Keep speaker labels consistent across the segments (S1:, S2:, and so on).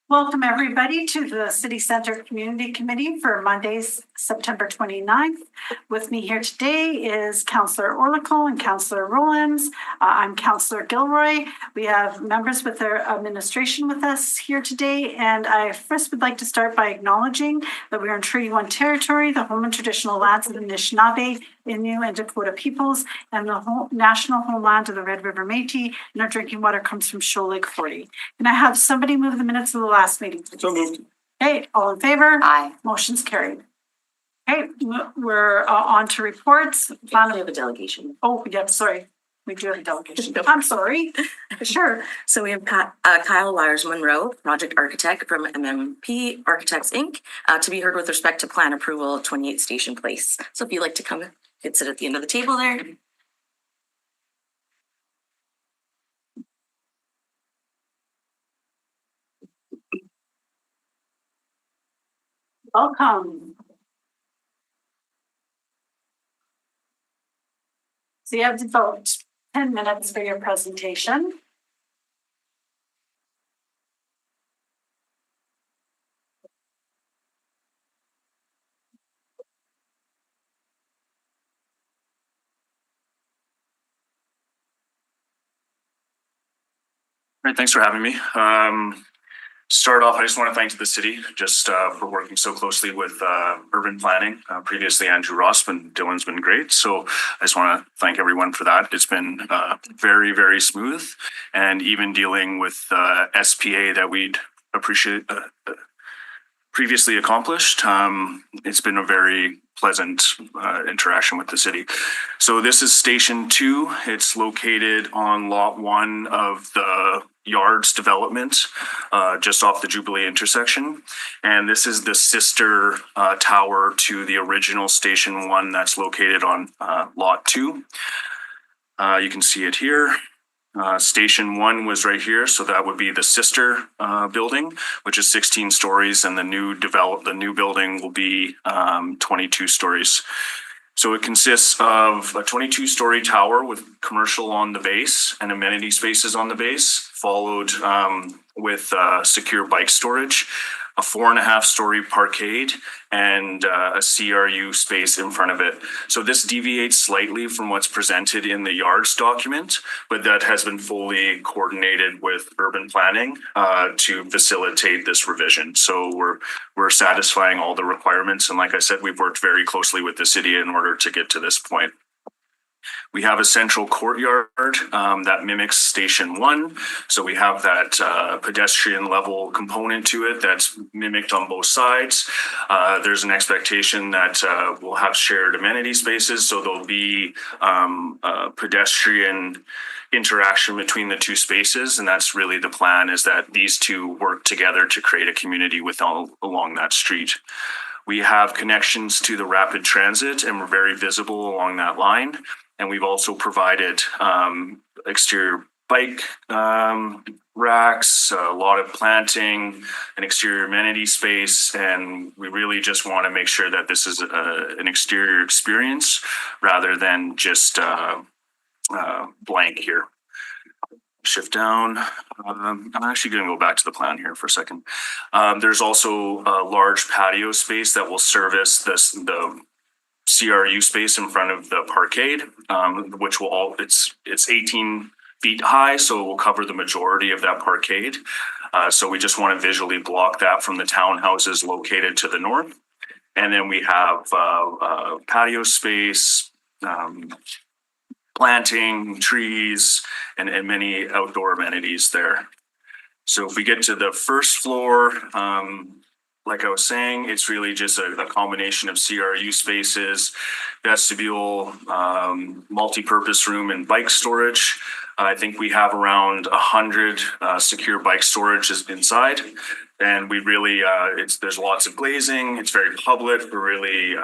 S1: Welcome everybody to the City Center Community Committee for Mondays, September 29th. With me here today is Councillor Orlico and Councillor Rollins. I'm Councillor Gilroy. We have members with their administration with us here today. And I first would like to start by acknowledging that we are in Treaty 1 territory, the home and traditional lands of the Anishinaabe, Innu, and Dakota peoples, and the national homeland of the Red River Métis, and our drinking water comes from Shoal Lake 40. Can I have somebody move the minutes of the last meeting, please?
S2: So moved.
S1: Okay, all in favor?
S3: Aye.
S1: Motion's carried. Okay, we're on to reports.
S3: We have a delegation.
S1: Oh, yeah, sorry. We do have a delegation. I'm sorry. Sure.
S3: So we have Kyle Lyers-Monroe, project architect from MMP Architects Inc., to be heard with respect to plan approval of 28 Station Place. So if you'd like to come and sit at the end of the table there.
S1: Welcome. So you have about 10 minutes for your presentation.
S2: Great, thanks for having me. Start off, I just want to thank the city just for working so closely with urban planning. Previously, Andrew Ross, but Dylan's been great. So I just want to thank everyone for that. It's been very, very smooth. And even dealing with SPA that we'd appreciate previously accomplished, it's been a very pleasant interaction with the city. So this is Station 2. It's located on Lot 1 of the Yards development, just off the Jubilee intersection. And this is the sister tower to the original Station 1 that's located on Lot 2. You can see it here. Station 1 was right here, so that would be the sister building, which is 16 stories, and the new building will be 22 stories. So it consists of a 22-story tower with commercial on the base and amenity spaces on the base, followed with secure bike storage, a 4.5-story parkade, and a CRU space in front of it. So this deviates slightly from what's presented in the Yards document, but that has been fully coordinated with urban planning to facilitate this revision. So we're satisfying all the requirements. And like I said, we've worked very closely with the city in order to get to this point. We have a central courtyard that mimics Station 1. So we have that pedestrian level component to it that's mimicked on both sides. There's an expectation that we'll have shared amenity spaces. So there'll be pedestrian interaction between the two spaces. And that's really the plan, is that these two work together to create a community along that street. We have connections to the rapid transit, and we're very visible along that line. And we've also provided exterior bike racks, a lot of planting, an exterior amenity space, and we really just want to make sure that this is an exterior experience rather than just blank here. Shift down. I'm actually going to go back to the plan here for a second. There's also a large patio space that will service the CRU space in front of the parkade, which will it's 18 feet high, so it will cover the majority of that parkade. So we just want to visually block that from the townhouses located to the north. And then we have patio space, planting, trees, and many outdoor amenities there. So if we get to the first floor, like I was saying, it's really just a combination of CRU spaces, vestibule, multi-purpose room, and bike storage. I think we have around 100 secure bike storage inside. And we really, there's lots of glazing. It's very public. We're really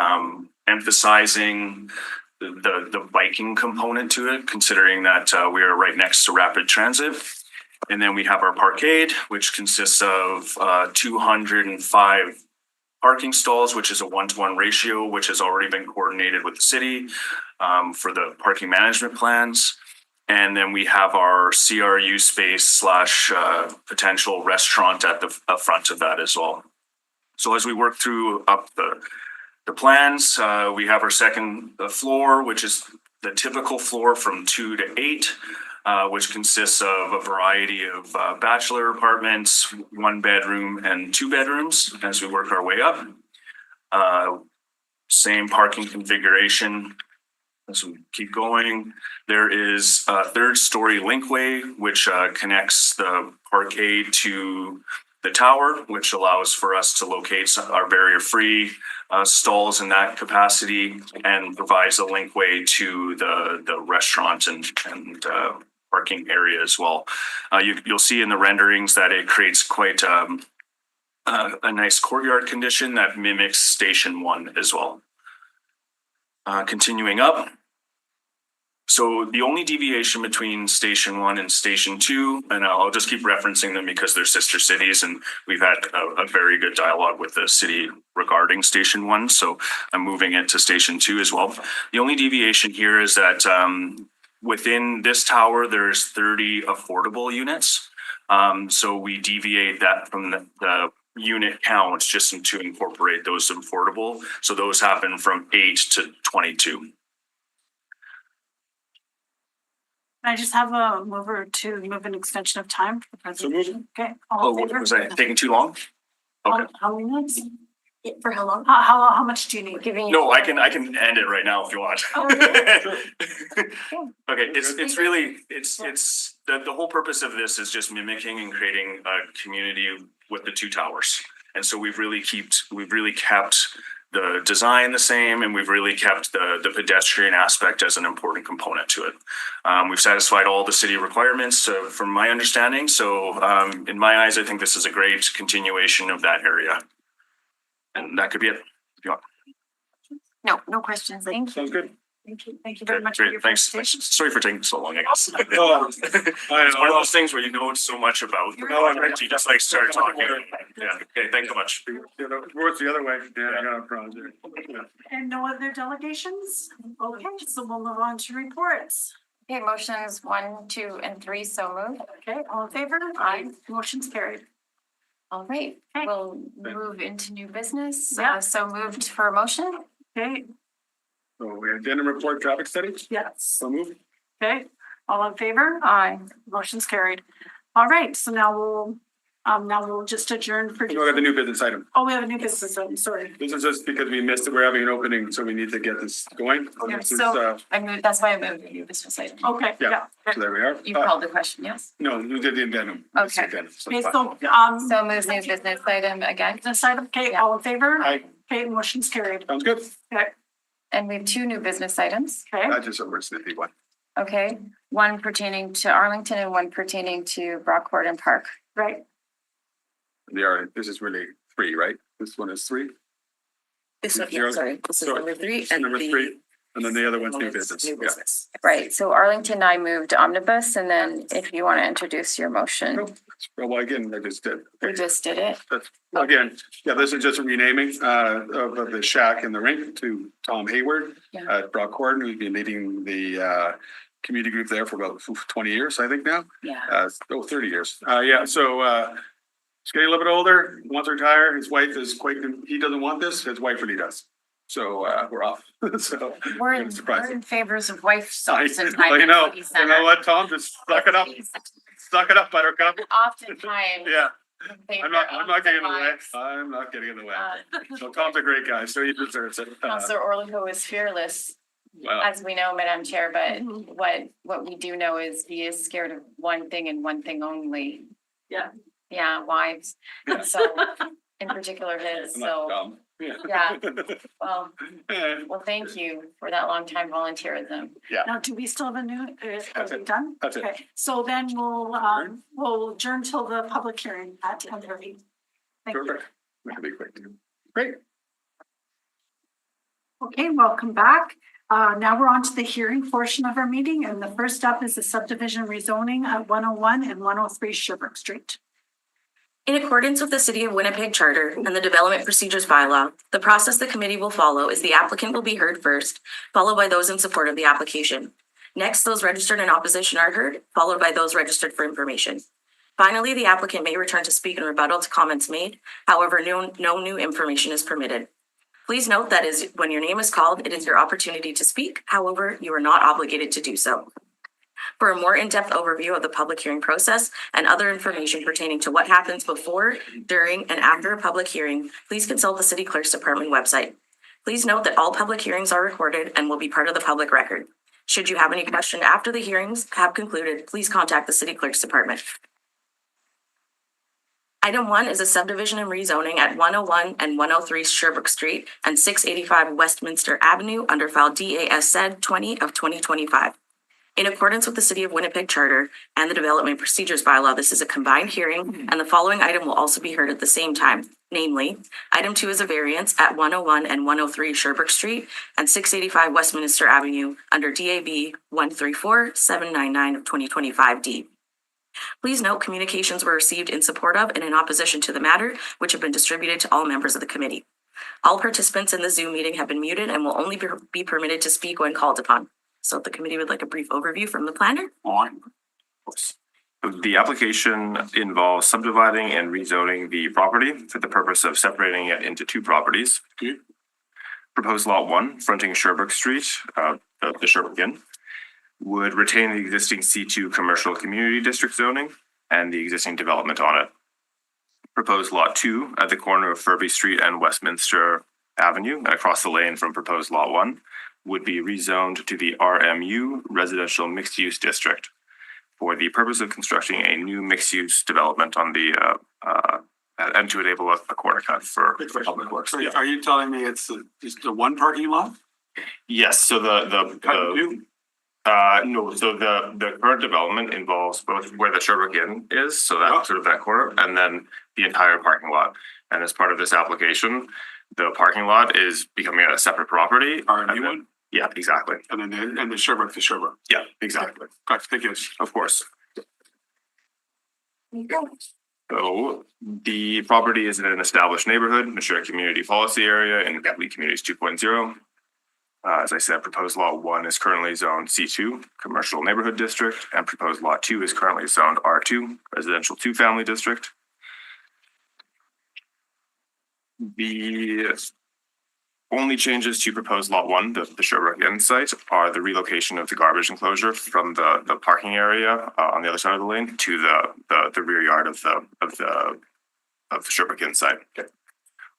S2: emphasizing the biking component to it, considering that we are right next to rapid transit. And then we have our parkade, which consists of 205 parking stalls, which is a 1-to-1 ratio, which has already been coordinated with the city for the parking management plans. And then we have our CRU space slash potential restaurant at the front of that as well. So as we work through up the plans, we have our second floor, which is the typical floor from 2 to 8, which consists of a variety of bachelor apartments, 1 bedroom and 2 bedrooms as we work our way up. Same parking configuration as we keep going. There is a 3rd-story linkway, which connects the parkade to the tower, which allows for us to locate our barrier-free stalls in that capacity and provides a linkway to the restaurant and parking area as well. You'll see in the renderings that it creates quite a nice courtyard condition that mimics Station 1 as well. Continuing up. So the only deviation between Station 1 and Station 2, and I'll just keep referencing them because they're sister cities, and we've had a very good dialogue with the city regarding Station 1, so I'm moving it to Station 2 as well. The only deviation here is that within this tower, there's 30 affordable units. So we deviate that from the unit counts just to incorporate those affordable. So those happen from 8 to 22.
S1: I just have a mover to move an extension of time for the presentation. Okay. All in favor?
S2: Was I taking too long? Okay.
S1: How many minutes?
S3: For how long?
S1: How much do you need?
S3: Giving you.
S2: No, I can end it right now if you want.
S1: Oh,
S2: Okay, it's really, it's the whole purpose of this is just mimicking and creating a community with the 2 towers. And so we've really kept the design the same, and we've really kept the pedestrian aspect as an important component to it. We've satisfied all the city requirements from my understanding. So in my eyes, I think this is a great continuation of that area. And that could be it. If you want.
S3: No questions. Thank you.
S4: Sounds good.
S1: Thank you very much for your
S2: Great, thanks.
S1: presentation.
S2: Sorry for taking so long, I guess.
S4: Oh,
S2: It's one of those things where you know so much about, you just like start talking. Yeah, okay, thanks so much.
S4: You know, works the other way. Yeah, I got a project. Yeah.
S1: And no other delegations? Okay, so we'll move on to reports.
S5: Okay, motions 1, 2, and 3, so moved.
S1: Okay, all in favor? Aye. Motion's carried.
S5: All right,
S1: Okay.
S5: we'll move into new business.
S1: Yeah.
S5: So moved for a motion.
S1: Okay,
S4: So we have dinner report traffic study.
S1: yes.
S4: So move.
S1: Okay, all in favor?
S5: Aye.
S1: Motion's carried. All right, so now we'll just adjourn for.
S4: We got the new business item.
S1: Oh, we have a new business item, sorry.
S4: This is just because we missed it. We're having an opening, so we need to get this going.
S5: Yeah,
S4: This is,
S5: so I moved, that's why I moved the new business item.
S1: Okay,
S4: Yeah.
S1: yeah.
S4: so there we are.
S5: You called the question, yes?
S4: No, we did the addendum. It's
S5: Okay.
S4: addendum, so
S1: Okay,
S4: it's
S1: so,
S4: fine.
S5: So move new business item again.
S1: this item, okay,
S5: Yeah.
S1: all in favor?
S4: Aye.
S1: Okay, motion's carried.
S4: Sounds good.
S1: Okay,
S5: And we have 2 new business items.
S1: okay,
S4: That's just a word snippy one.
S5: Okay, one pertaining to Arlington and one pertaining to Brockport and Park.
S1: right.
S4: This is really 3, right? This one is 3.
S3: This one,
S4: Zero.
S3: yeah, sorry, this is
S4: Sorry.
S3: number 3.
S4: This is number 3. And then the other one's new business.
S3: New
S4: Yeah.
S3: business.
S5: Right, so Arlington, I moved omnibus, and then if you want to introduce your motion,
S4: Well, again, I just did.
S5: we just did it.
S4: That's, again, yeah, this is just a renaming of the shack and the rink to Tom Hayward
S5: Yeah.
S4: at Brockport, who's been leading the community group there for about 20 years, I think now.
S5: Yeah.
S4: 30 years. Yeah, so he's getting a little bit older, wants to retire. His wife is he doesn't want this, his wife really does. So we're off. So
S5: We're
S4: it's surprising.
S5: in favors of wife
S4: I
S5: swaps and time.
S4: I
S5: in
S4: know,
S5: city
S4: you
S5: center.
S4: know what, Tom, just suck it up, Buttercup.
S5: Oftentimes.
S4: Yeah,
S5: in favor
S4: I'm not
S5: of
S4: getting in the way.
S5: wives.
S4: I'm not getting in the way.
S5: Uh,
S4: So Tom's a great guy, so he deserves it.
S5: Councillor Orlico is fearless,
S4: Well,
S5: as we know, Madam Chair, but
S1: Mhm.
S5: what we do know is he is scared of one thing and one thing only.
S1: Yeah.
S5: Yeah, wives,
S4: Yeah.
S5: so, in particular his,
S4: I'm not
S5: so,
S4: dumb.
S5: Yeah. well,
S4: Eh,
S5: well, thank you for that long time volunteerism.
S1: Now, do we still have a new, are
S4: That's
S1: we
S4: it.
S1: done?
S4: That's it.
S1: Okay, so then we'll adjourn till the public hearing at 10:30. Thank you.
S4: Perfect. That could be quick too. Great.
S1: Okay, welcome back. Now we're on to the hearing portion of our meeting, and the first up is the subdivision rezoning at 101 and 103 Sherbrooke Street.
S3: In accordance with the City of Winnipeg Charter and the Development Procedures Bylaw, the process the committee will follow is the applicant will be heard first, followed by those in support of the application. Next, those registered in opposition are heard, followed by those registered for information. Finally, the applicant may return to speak in rebuttal to comments made. However, no new information is permitted. Please note that when your name is called, it is your opportunity to speak. However, you are not obligated to do so. For a more in-depth overview of the public hearing process and other information pertaining to what happens before, during, and after a public hearing, please consult the City Clerk's Department website. Please note that all public hearings are recorded and will be part of the public record. Should you have any question after the hearings have concluded, please contact the City Clerk's Department. Item 1 is a subdivision and rezoning at 101 and 103 Sherbrooke Street and 685 Westminster Avenue under file DASZ 20 of 2025. In accordance with the City of Winnipeg Charter and the Development Procedures Bylaw, this is a combined hearing, and the following item will also be heard at the same time. Namely, item 2 is a variance at 101 and 103 Sherbrooke Street and 685 Westminster Avenue under DAB 134799 of 2025D. Please note communications were received in support of and in opposition to the matter, which have been distributed to all members of the committee. All participants in the Zoom meeting have been muted and will only be permitted to speak when called upon. So if the committee would like a brief overview from the planner.
S6: The application involves subdividing and rezoning the property for the purpose of separating it into two properties. Proposed lot 1, fronting Sherbrooke Street, the Sherbrooke Inn, would retain the existing C2 commercial community district zoning and the existing development on it. Proposed lot 2 at the corner of Furby Street and Westminster Avenue and across the lane from proposed lot 1 would be rezoned to the RMU residential mixed use district for the purpose of constructing a new mixed use development on the and to enable a corner cut for public works.
S4: So are you telling me it's just the one parking lot?
S6: Yes, so no, so the current development involves both where the Sherbrooke Inn is, so that sort of that corner, and then the entire parking lot. And as part of this application, the parking lot is becoming a separate property.
S4: RMU one?
S6: Yeah, exactly.
S4: And then the Sherbrooke to Sherbrooke.
S6: Yeah, exactly.
S4: Gotcha, thank you.
S6: Of course. So the property is in an established neighborhood, mature community policy area in Complete Communities 2.0. As I said, proposed lot 1 is currently zoned C2, commercial neighborhood district, and proposed lot 2 is currently zoned R2, residential 2-family district. The only changes to proposed lot 1, the Sherbrooke Inn site, are the relocation of the garbage enclosure from the parking area on the other side of the lane to the rear yard of the Sherbrooke Inn site. Okay.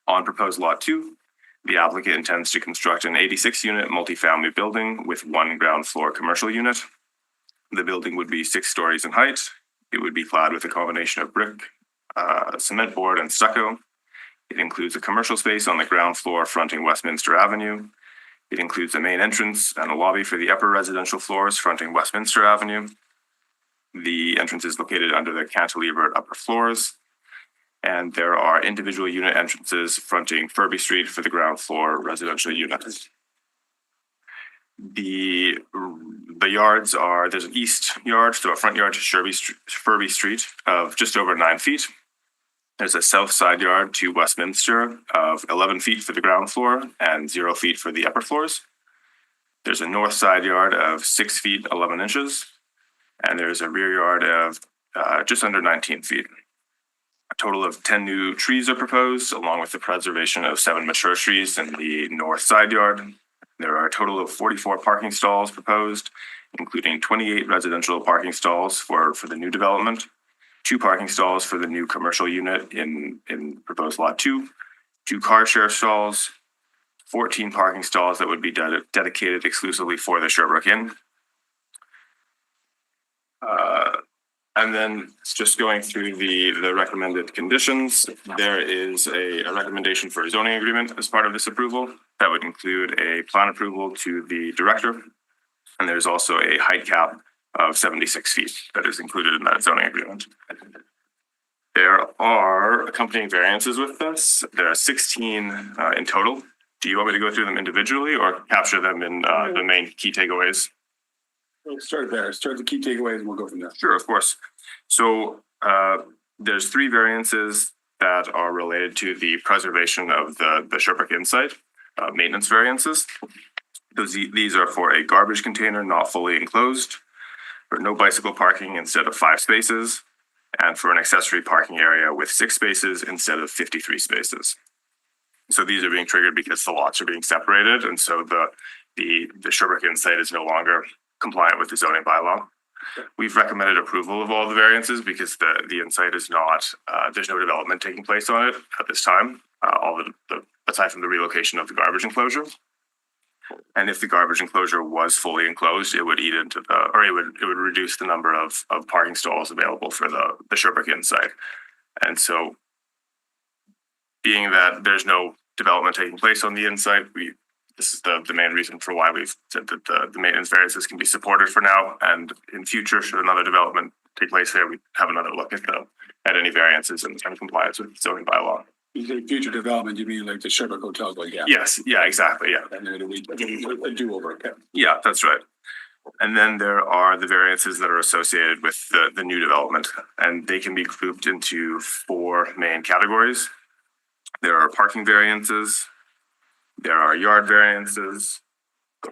S6: On proposed lot 2, the applicant intends to construct an 86-unit multifamily building with 1 ground floor commercial unit. The building would be 6 stories in height. It would be clad with a combination of brick, cement board, and stucco. It includes a commercial space on the ground floor fronting Westminster Avenue. It includes a main entrance and a lobby for the upper residential floors fronting Westminster Avenue. The entrance is located under the cantilevered upper floors. And there are individual unit entrances fronting Furby Street for the ground floor residential units. The yards are, there's an east yard, so a front yard to Furby Street of just over 9 feet. There's a south side yard to Westminster of 11 feet for the ground floor and 0 feet for the upper floors. There's a north side yard of 6 feet, 11 inches. And there's a rear yard of just under 19 feet. A total of 10 new trees are proposed, along with the preservation of 7 mature trees in the north side yard. There are a total of 44 parking stalls proposed, including 28 residential parking stalls for the new development, 2 parking stalls for the new commercial unit in proposed lot 2, 2 car share stalls, 14 parking stalls that would be dedicated exclusively for the Sherbrooke Inn. And then it's just going through the recommended conditions. There is a recommendation for a zoning agreement as part of this approval. That would include a plan approval to the director. And there's also a height cap of 76 feet that is included in that zoning agreement. There are accompanying variances with this. There are 16 in total. Do you want me to go through them individually or capture them in the main key takeaways?
S4: We'll start there. Start the key takeaways and we'll go from there.
S6: Sure, of course. So there's 3 variances that are related to the preservation of the Sherbrooke Inn site, maintenance variances. These are for a garbage container not fully enclosed, for no bicycle parking instead of 5 spaces, and for an accessory parking area with 6 spaces instead of 53 spaces. So these are being triggered because the lots are being separated, and so the Sherbrooke Inn site is no longer compliant with the zoning bylaw. We've recommended approval of all the variances because the inn site is not, there's no development taking place on it at this time, aside from the relocation of the garbage enclosure. And if the garbage enclosure was fully enclosed, it would eat into it would reduce the number of parking stalls available for the Sherbrooke Inn site. And so, being that there's no development taking place on the inn site, this is the main reason for why we've said that the maintenance variances can be supported for now. And in future, should another development take place there, we have another look at any variances and compliance with zoning bylaw.
S4: You say future development, you mean like the Sherbrooke Hotel, like, yeah.
S6: Yes, yeah, exactly, yeah.
S4: And then a do-over, okay.
S6: Yeah, that's right. And then there are the variances that are associated with the new development, and they can be grouped into 4 main categories. There are parking variances, there are yard variances,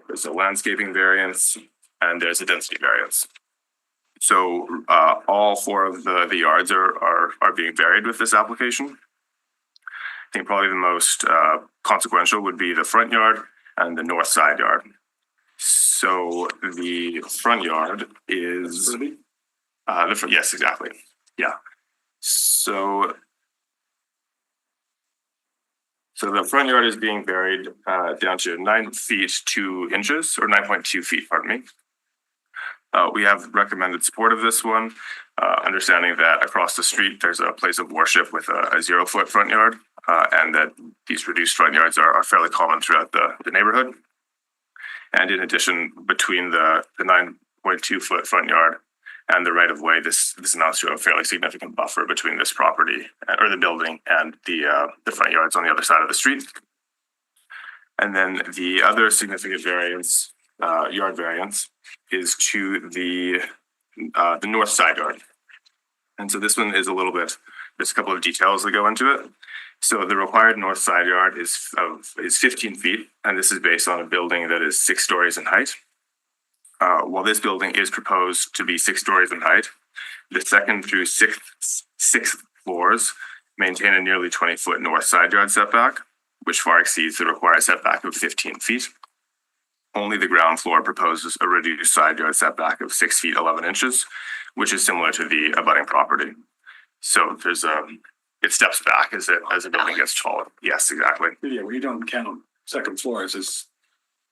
S6: there's a landscaping variance, and there's a density variance. So all 4 of the yards are being varied with this application. I think probably the most consequential would be the front yard and the north side yard. So the front yard is yes, exactly. Yeah. So the front yard is being varied down to 9 feet 2 inches, or 9.2 feet, pardon me. We have recommended support of this one, understanding that across the street there's a place of worship with a 0-foot front yard, and that these reduced front yards are fairly common throughout the neighborhood. And in addition, between the 9.2 foot front yard and the right of way, this amounts to a fairly significant buffer between this property or the building and the front yards on the other side of the street. And then the other significant variance, yard variance, is to the north side yard. And so this one is there's a couple of details that go into it. So the required north side yard is 15 feet, and this is based on a building that is 6 stories in height. While this building is proposed to be 6 stories in height, the 2nd through 6th floors maintain a nearly 20-foot north side yard setback, which far exceeds the required setback of 15 feet. Only the ground floor proposes a reduced side yard setback of 6 feet 11 inches, which is similar to the abutting property. So there's it steps back as the building gets taller. Yes, exactly.
S4: Yeah, well, you don't count second floors as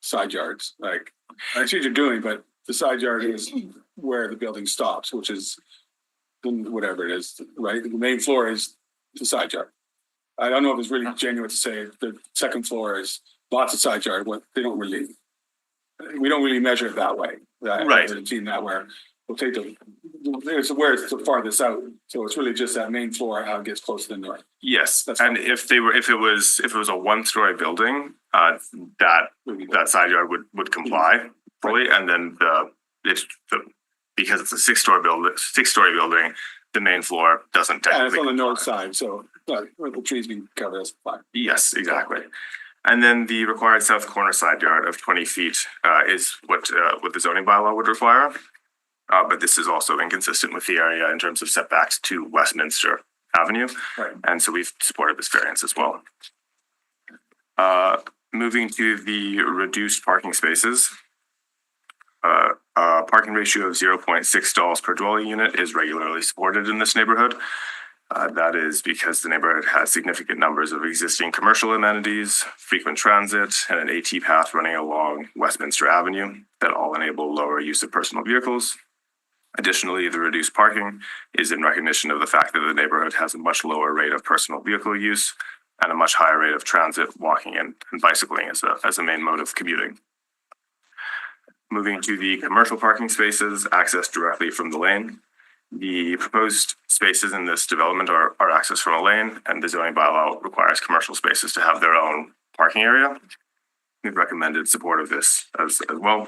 S4: side yards. Like, I see what you're doing, but the side yard is where the building stops, which is whatever it is, right? The main floor is the side yard. I don't know if it's really genuine to say the second floor is lots of side yard. We don't really measure it that way.
S6: Right.
S4: I've seen that where we'll take it's where it's the farthest out. So it's really just that main floor, how it gets close to the north.
S6: Yes,
S4: That's
S6: and if it was a 1-story building, that side yard would comply fully, and then because it's a 6-story building, the main floor doesn't
S4: And
S6: technically.
S4: it's on the north side, so where the trees being covered, that's fine.
S6: Yes, exactly. And then the required south corner side yard of 20 feet is what the zoning bylaw would require. But this is also inconsistent with the area in terms of setbacks to Westminster Avenue.
S4: Right.
S6: And so we've supported this variance as well. Moving to the reduced parking spaces. A parking ratio of 0.6 stalls per dwelling unit is regularly supported in this neighborhood. That is because the neighborhood has significant numbers of existing commercial amenities, frequent transit, and an AT path running along Westminster Avenue that all enable lower use of personal vehicles. Additionally, the reduced parking is in recognition of the fact that the neighborhood has a much lower rate of personal vehicle use and a much higher rate of transit, walking, and bicycling as a main mode of commuting. Moving to the commercial parking spaces accessed directly from the lane. The proposed spaces in this development are accessed from a lane, and the zoning bylaw requires commercial spaces to have their own parking area. We've recommended support of this as well.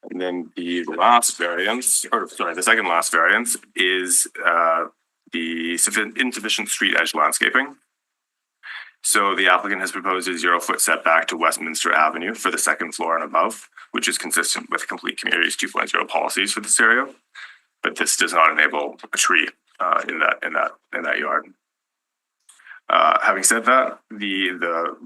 S6: And then the second last variance is the insufficient street edge landscaping. So the applicant has proposed a 0-foot setback to Westminster Avenue for the second floor and above, which is consistent with Complete Communities 2.0 policies for this area. But this does not enable a tree in that yard. Having said that, the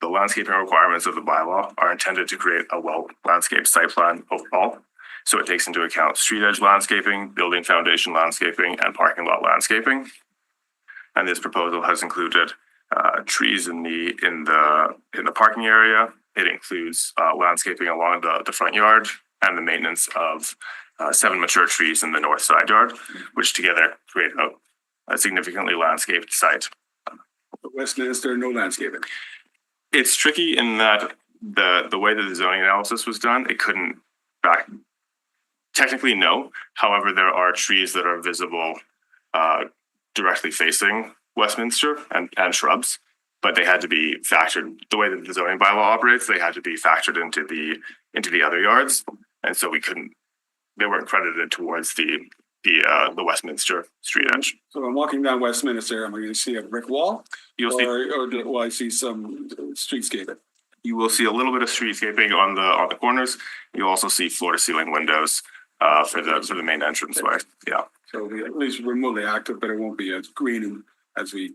S6: landscaping requirements of the bylaw are intended to create a well landscaped site plan overall. So it takes into account street edge landscaping, building foundation landscaping, and parking lot landscaping. And this proposal has included trees in the parking area. It includes landscaping along the front yard and the maintenance of 7 mature trees in the north side yard, which together create a significantly landscaped site.
S4: Westminster, no landscaping.
S6: It's tricky in that the way that the zoning analysis was done, it couldn't technically no. However, there are trees that are visible directly facing Westminster and shrubs, but they had to be factored the way that the zoning bylaw operates. They had to be factored into the other yards, and so they weren't credited towards the Westminster street edge.
S4: So I'm walking down Westminster, am I going to see a brick wall?
S6: You'll see
S4: Or will I see some streetscaping?
S6: you will see a little bit of streetscaping on the corners. You'll also see floor to ceiling windows for the main entranceway. Yeah.
S4: So it'll be at least remotely active, but it won't be as green as I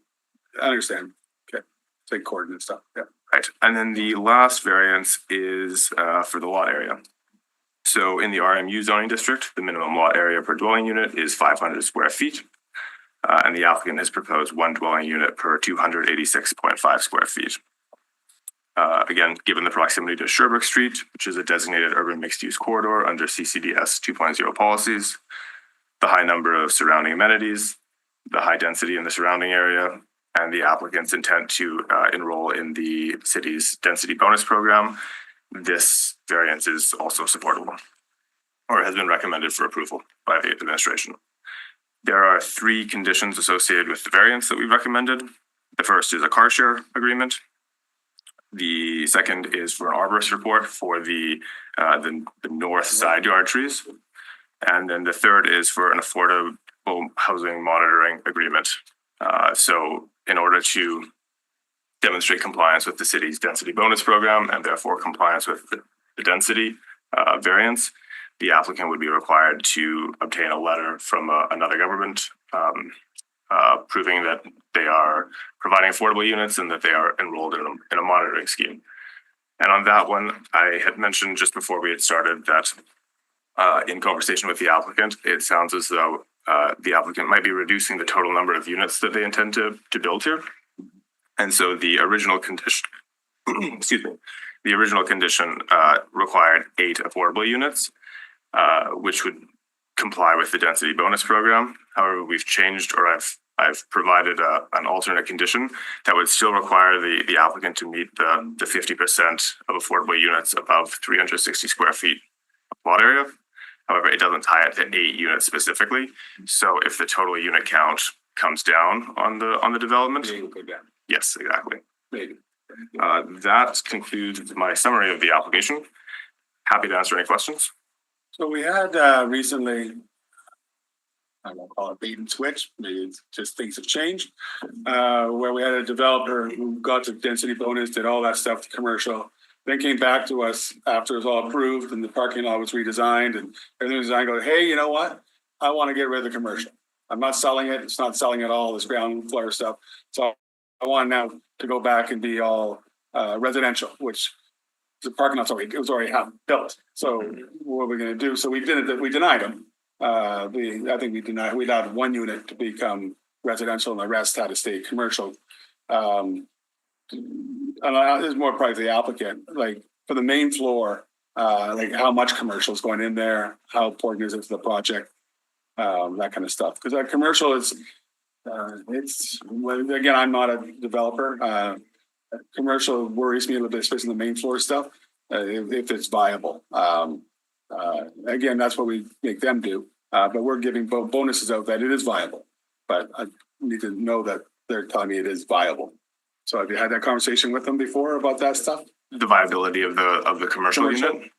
S4: understand. Okay. Take coordinate stuff. Yeah.
S6: Right. And then the last variance is for the lot area. So in the RMU zoning district, the minimum lot area per dwelling unit is 500 square feet. And the applicant has proposed 1 dwelling unit per 286.5 square feet. Again, given the proximity to Sherbrooke Street, which is a designated urban mixed-use corridor under CCDS 2.0 policies, the high number of surrounding amenities, the high density in the surrounding area, and the applicant's intent to enroll in the city's density bonus program, this variance is also supportable, or has been recommended for approval by the administration. There are 3 conditions associated with the variance that we've recommended. The first is a car share agreement. The second is for an arborist report for the north side yard trees. And then the third is for an affordable housing monitoring agreement. So in order to demonstrate compliance with the city's density bonus program and therefore compliance with the density variance, the applicant would be required to obtain a letter from another government proving that they are providing affordable units and that they are enrolled in a monitoring scheme. And on that one, I had mentioned just before we had started that in conversation with the applicant, it sounds as though the applicant might be reducing the total number of units that they intend to build here. And so the original condition, excuse me, the original condition required 8 affordable units, which would comply with the density bonus program. However, we've changed, or I've provided an alternate condition that would still require the applicant to meet the 50% of affordable units above 360 square feet of lot area. However, it doesn't tie it to 8 units specifically. So if the total unit count comes down on the development,
S4: Maybe go down.
S6: yes, exactly.
S4: Maybe.
S6: That concludes my summary of the application. Happy to answer any questions.
S4: So we had recently, I won't call it bait and switch, maybe it's just things have changed, where we had a developer who got the density bonus, did all that stuff to commercial, then came back to us after it was all approved and the parking lot was redesigned and everything was designed, go, hey, you know what? I want to get rid of the commercial. I'm not selling it. It's not selling at all, this ground floor stuff. So I want now to go back and be all residential, which the parking lot's already half built. So what are we going to do? So we denied them. I think we allowed 1 unit to become residential and the rest had to stay commercial. And this is more probably the applicant, like for the main floor, like how much commercial is going in there, how important is it to the project, that kind of stuff. Because that commercial is, again, I'm not a developer. Commercial worries me a little bit, especially the main floor stuff, if it's viable. Again, that's what we make them do. But we're giving bonuses out that it is viable. But I need to know that they're telling me it is viable. So have you had that conversation with them before about that stuff?
S6: The viability of the commercial unit?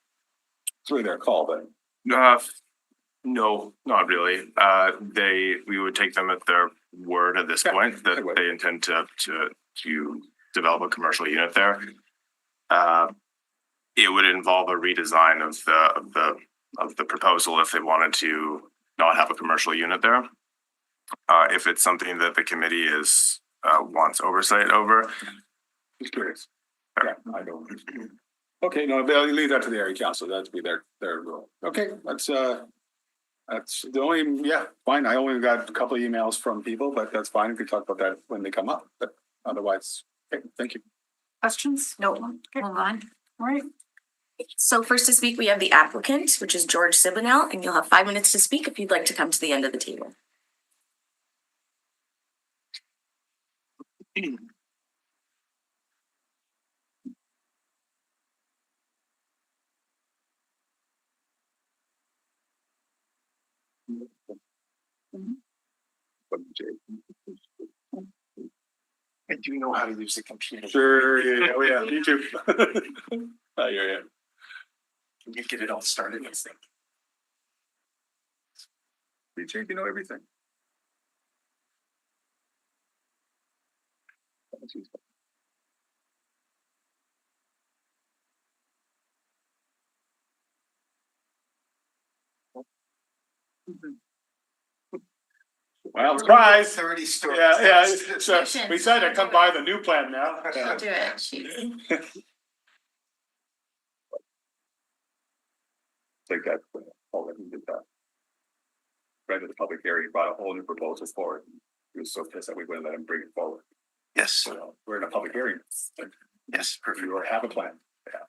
S4: It's really their call then.
S6: No, not really. We would take them at their word at this point that they intend to develop a commercial unit there. It would involve a redesign of the proposal if they wanted to not have a commercial unit there. If it's something that the committee wants oversight over.
S4: Just curious. Yeah, I don't. Okay, no, they'll leave that to the area council. That'd be their role. Okay, that's the only, yeah, fine. I only got a couple of emails from people, but that's fine. We can talk about that when they come up, but otherwise, okay, thank you.
S1: Questions? No. Okay, hold on. All right.
S3: So first to speak, we have the applicant, which is George Sibonell, and you'll have 5 minutes to speak if you'd like to come to the end of the table.
S7: I do know how to use the computer.
S4: Sure, yeah, oh yeah, me too. Oh, yeah.
S7: Can you get it all started? Yes.
S4: BJ, you know everything. Well, surprise.
S7: 30 stories.
S4: Yeah, so we decided to come by the new plan now.
S5: She'll do it. She,
S4: Take that, Paul, let me get that. Right at the public hearing, brought a whole new proposal forward. He was so pissed that we wouldn't let him bring it forward.
S7: Yes,
S4: So we're in a public hearing.
S7: yes,
S4: If you already have a plan, yeah.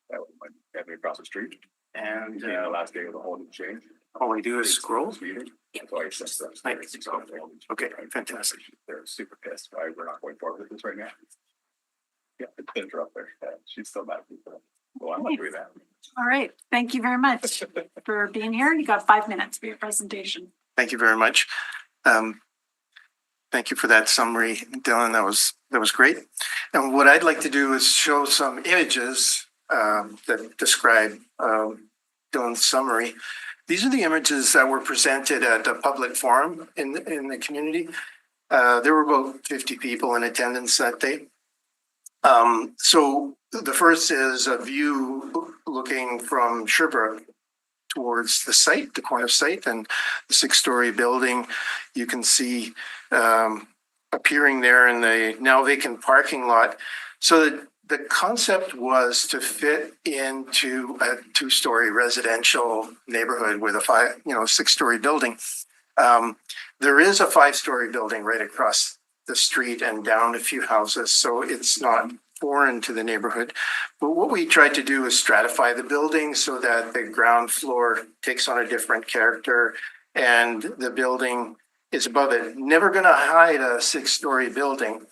S4: That would have me across the street.
S7: and
S4: The last day of the whole new change.
S7: all we do is scroll.
S4: Meeting. That's why I said that.
S7: Thanks. Okay, fantastic.
S4: They're super pissed why we're not going forward with this right now. Yeah, it's been up there. Yeah, she's still mad at me. Well, I'm not doing that.
S1: All right. Thank you very much for being here. You got 5 minutes for your presentation.
S7: Thank you very much. Thank you for that summary, Dylan. That was great. And what I'd like to do is show some images that describe Dylan's summary. These are the images that were presented at a public forum in the community. There were about 50 people in attendance that day. So the first is a view looking from Sherbrooke towards the site, the corner site, and the 6-story building you can see appearing there in the now vacant parking lot. So the concept was to fit into a 2-story residential neighborhood with a 6-story building. There is a 5-story building right across the street and down a few houses, so it's not foreign to the neighborhood. But what we tried to do is stratify the building so that the ground floor takes on a different character and the building is above it. Never going to hide a 6-story building,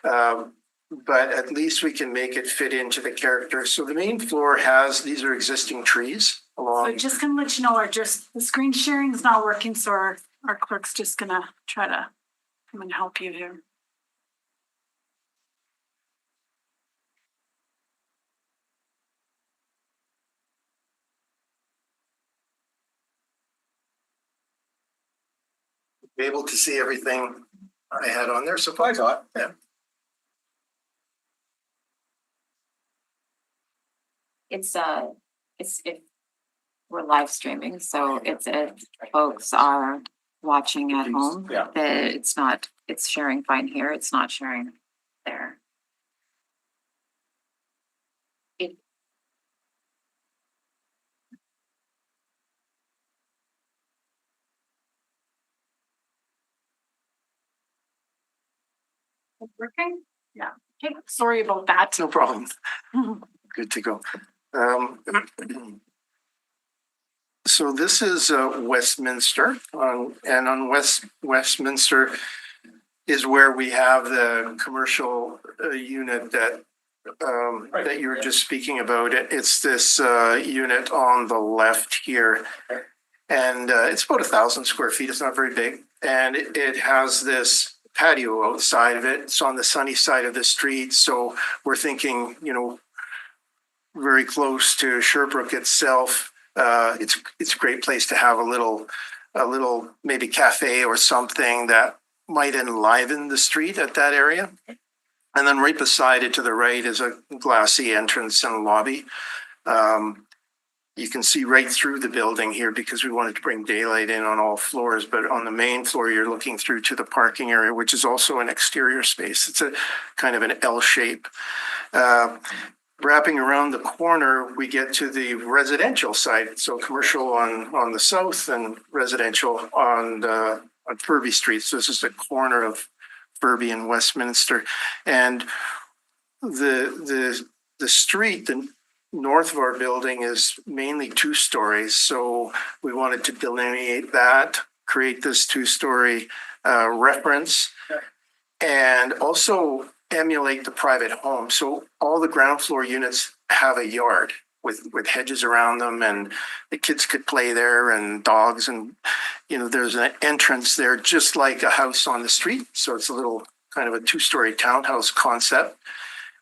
S7: but at least we can make it fit into the character. So the main floor these are existing trees along.
S1: So just gonna let you know, the screen sharing is not working, so our clerk's just gonna try to come and help you here.
S7: Be able to see everything I had on there so far.
S4: I thought,
S7: Yeah.
S5: it's if we're live streaming, so it's if folks are watching at home.
S4: Yeah.
S5: It's sharing fine here, it's not sharing there.
S1: Working? Yeah. Okay, sorry about that.
S7: No problem. Good to go. So this is Westminster, and on Westminster is where we have the commercial unit that you were just speaking about. It's this unit on the left here, and it's about 1,000 square feet. It's not very big, and it has this patio outside of it. It's on the sunny side of the street, so we're thinking, very close to Sherbrooke itself. It's a great place to have a little maybe cafe or something that might enliven the street at that area. And then right beside it to the right is a glassy entrance and lobby. You can see right through the building here because we wanted to bring daylight in on all floors, but on the main floor, you're looking through to the parking area, which is also an exterior space. It's a kind of an L shape. Wrapping around the corner, we get to the residential side. So commercial on the south and residential on Furby Street. So this is the corner of Furby and Westminster. And the street, the north of our building is mainly 2 stories. So we wanted to delineate that, create this 2-story reference, and also emulate the private home. So all the ground floor units have a yard with hedges around them, and the kids could play there, and dogs, and there's an entrance there just like a house on the street. So it's a little kind of a 2-story townhouse concept,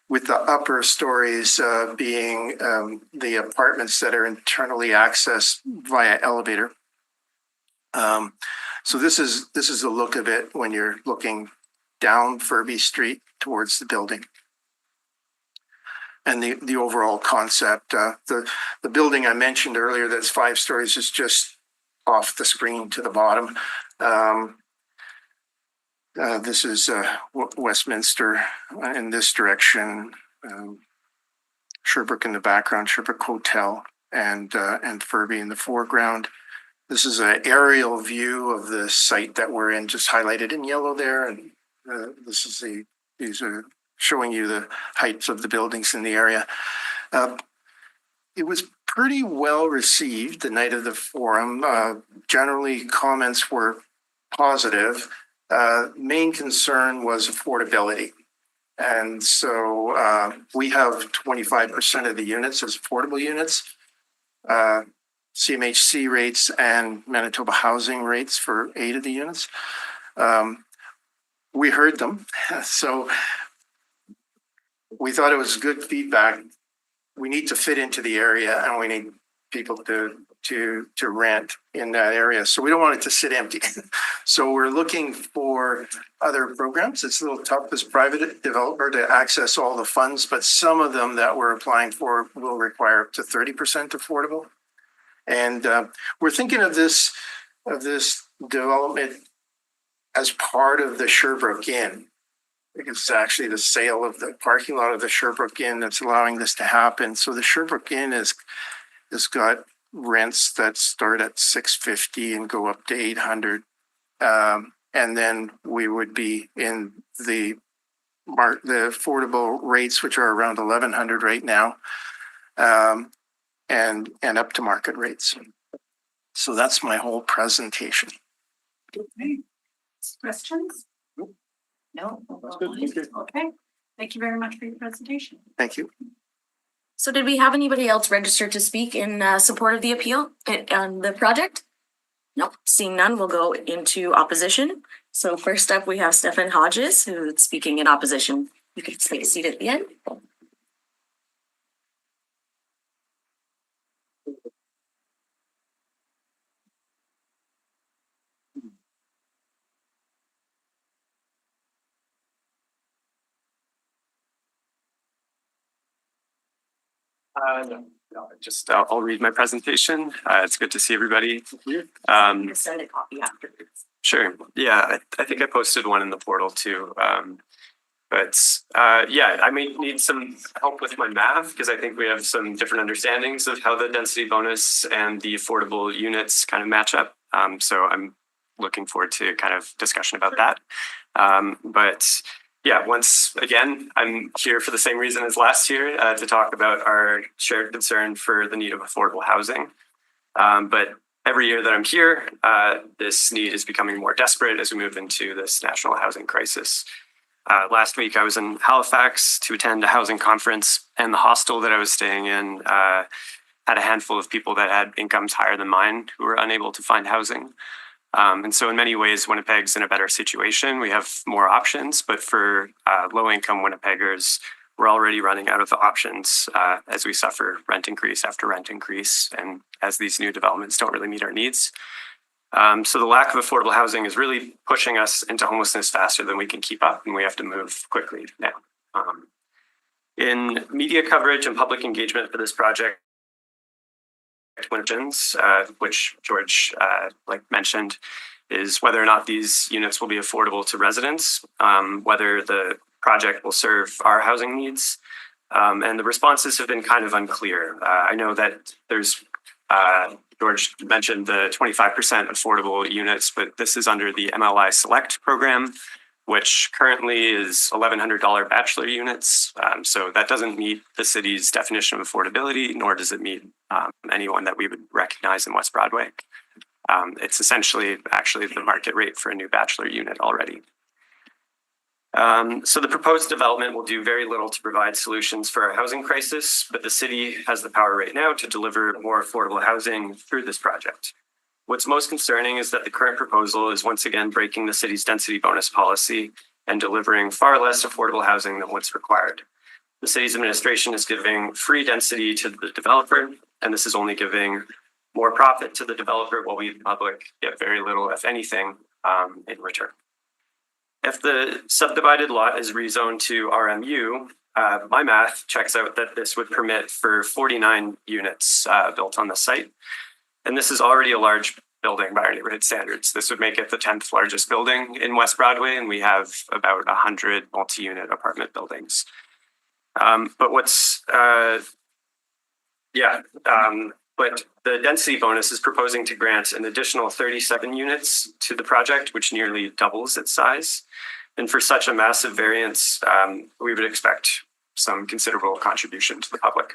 S7: with the upper stories being the apartments that are internally accessed via elevator. So this is the look of it when you're looking down Furby Street towards the building. And the overall concept, the building I mentioned earlier that's 5 stories is just off the screen to the bottom. This is Westminster in this direction, Sherbrooke in the background, Sherbrooke Hotel, and Furby in the foreground. This is an aerial view of the site that we're in, just highlighted in yellow there. And these are showing you the heights of the buildings in the area. It was pretty well received the night of the forum. Generally, comments were positive. Main concern was affordability. And so we have 25% of the units as affordable units, CMHC rates and Manitoba housing rates for 8 of the units. We heard them. So we thought it was good feedback. We need to fit into the area, and we need people to rent in that area. So we don't want it to sit empty. So we're looking for other programs. It's a little tough as private developer to access all the funds, but some of them that we're applying for will require up to 30% affordable. And we're thinking of this development as part of the Sherbrooke Inn, because it's actually the sale of the parking lot of the Sherbrooke Inn that's allowing this to happen. So the Sherbrooke Inn has got rents that start at $650 and go up to $800. And then we would be in the affordable rates, which are around $1,100 right now, and up to market rates. So that's my whole presentation.
S1: Okay. Questions?
S5: No.
S1: Okay. Thank you very much for your presentation.
S7: Thank you.
S3: So did we have anybody else registered to speak in support of the appeal on the project? Nope. Seeing none, we'll go into opposition. So first up, we have Stephen Hodges, who's speaking in opposition. You can take a seat at the end.
S8: I'll read my presentation. It's good to see everybody here.
S3: Send a copy afterwards.
S8: Sure. Yeah, I think I posted one in the portal too. But I may need some help with my math because I think we have some different understandings of how the density bonus and the affordable units kind of match up. So I'm looking forward to kind of discussion about that. But yeah, once again, I'm here for the same reason as last year to talk about our shared concern for the need of affordable housing. But every year that I'm here, this need is becoming more desperate as we move into this national housing crisis. Last week, I was in Halifax to attend a housing conference, and the hostel that I was staying in had a handful of people that had incomes higher than mine who were unable to find housing. And so in many ways, Winnipeg's in a better situation. We have more options, but for low-income Winnipeggers, we're already running out of the options as we suffer rent increase after rent increase, and as these new developments don't really meet our needs. So the lack of affordable housing is really pushing us into homelessness faster than we can keep up, and we have to move quickly now. In media coverage and public engagement for this project, which George mentioned, is whether or not these units will be affordable to residents, whether the project will serve our housing needs. And the responses have been kind of unclear. I know that there's, George mentioned the 25% affordable units, but this is under the MLI Select program, which currently is $1,100 bachelor units. So that doesn't meet the city's definition of affordability, nor does it meet anyone that we would recognize in West Broadway. It's essentially actually the market rate for a new bachelor unit already. So the proposed development will do very little to provide solutions for our housing crisis, but the city has the power right now to deliver more affordable housing through this project. What's most concerning is that the current proposal is once again breaking the city's density bonus policy and delivering far less affordable housing than what's required. The city's administration is giving free density to the developer, and this is only giving more profit to the developer while we, the public, get very little, if anything, in return. If the subdivided lot is rezoned to RMU, my math checks out that this would permit for 49 units built on the site. And this is already a large building by our neighborhood standards. This would make it the 10th largest building in West Broadway, and we have about 100 multi-unit apartment buildings. But the density bonus is proposing to grant an additional 37 units to the project, which nearly doubles its size. And for such a massive variance, we would expect some considerable contribution to the public.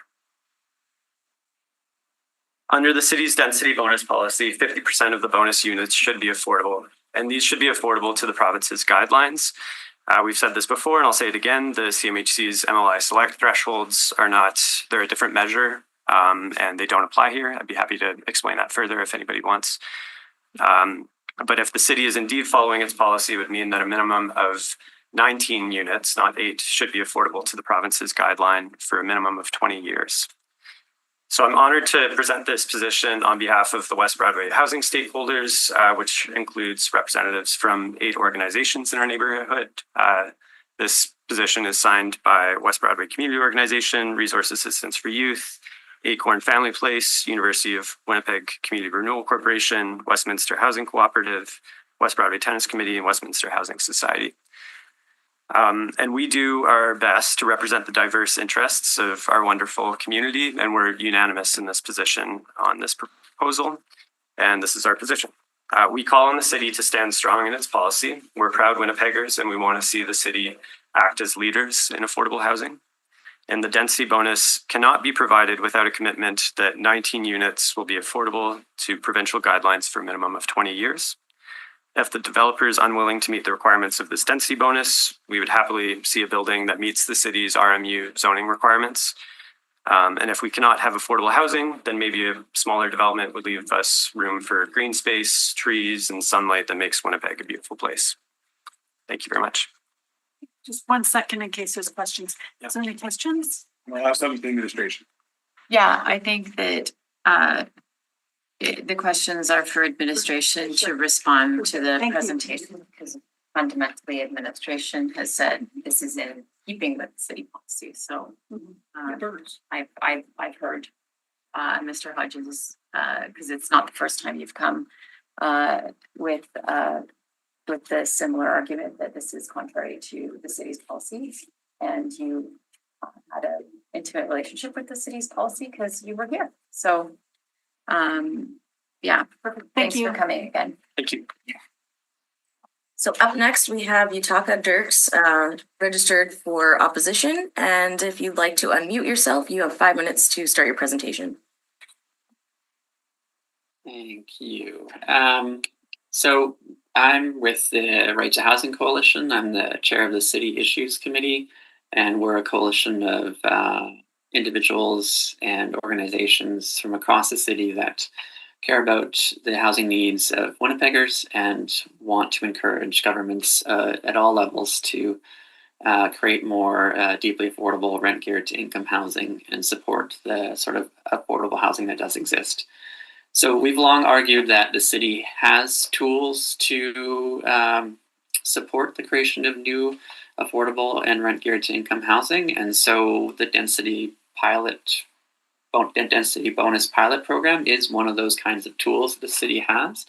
S8: Under the city's density bonus policy, 50% of the bonus units should be affordable, and these should be affordable to the province's guidelines. We've said this before, and I'll say it again, the CMHC's MLI Select thresholds they're a different measure, and they don't apply here. I'd be happy to explain that further if anybody wants. But if the city is indeed following its policy, it would mean that a minimum of 19 units, not 8, should be affordable to the province's guideline for a minimum of 20 years. So I'm honored to present this position on behalf of the West Broadway housing stakeholders, which includes representatives from 8 organizations in our neighborhood. This position is signed by West Broadway Community Organization, Resource Assistance for Youth, Acorn Family Place, University of Winnipeg Community Renewal Corporation, Westminster Housing Cooperative, West Broadway Tennis Committee, and Westminster Housing Society. And we do our best to represent the diverse interests of our wonderful community, and we're unanimous in this position on this proposal, and this is our position. We call on the city to stand strong in its policy. We're proud Winnipeggers, and we want to see the city act as leaders in affordable housing. And the density bonus cannot be provided without a commitment that 19 units will be affordable to provincial guidelines for a minimum of 20 years. If the developer is unwilling to meet the requirements of this density bonus, we would happily see a building that meets the city's RMU zoning requirements. And if we cannot have affordable housing, then maybe a smaller development would leave us room for green space, trees, and sunlight that makes Winnipeg a beautiful place. Thank you very much.
S1: Just 1 second in case there's questions. Is there any questions?
S4: I'll ask them to the administration.
S5: Yeah, I think that the questions are for administration to respond to the
S1: Thank you.
S5: presentation, because fundamentally administration has said this is in keeping with city policy. So I've heard Mr. Hodges, because it's not the first time you've come with the similar argument that this is contrary to the city's policies, and you had an intimate relationship with the city's policy because you were here. So yeah, perfect. Thanks
S1: you.
S5: for coming again.
S8: Thank you.
S3: So up next, we have Yutaka Dirks, registered for opposition. And if you'd like to unmute yourself, you have 5 minutes to start your presentation.
S9: Thank you. So I'm with the Right to Housing Coalition. I'm the chair of the City Issues Committee, and we're a coalition of individuals and organizations from across the city that care about the housing needs of Winnipeggers and want to encourage governments at all levels to create more deeply affordable rent geared to income housing and support the sort of affordable housing that does exist. So we've long argued that the city has tools to support the creation of new affordable and rent geared to income housing. And so the density bonus pilot program is one of those kinds of tools the city has.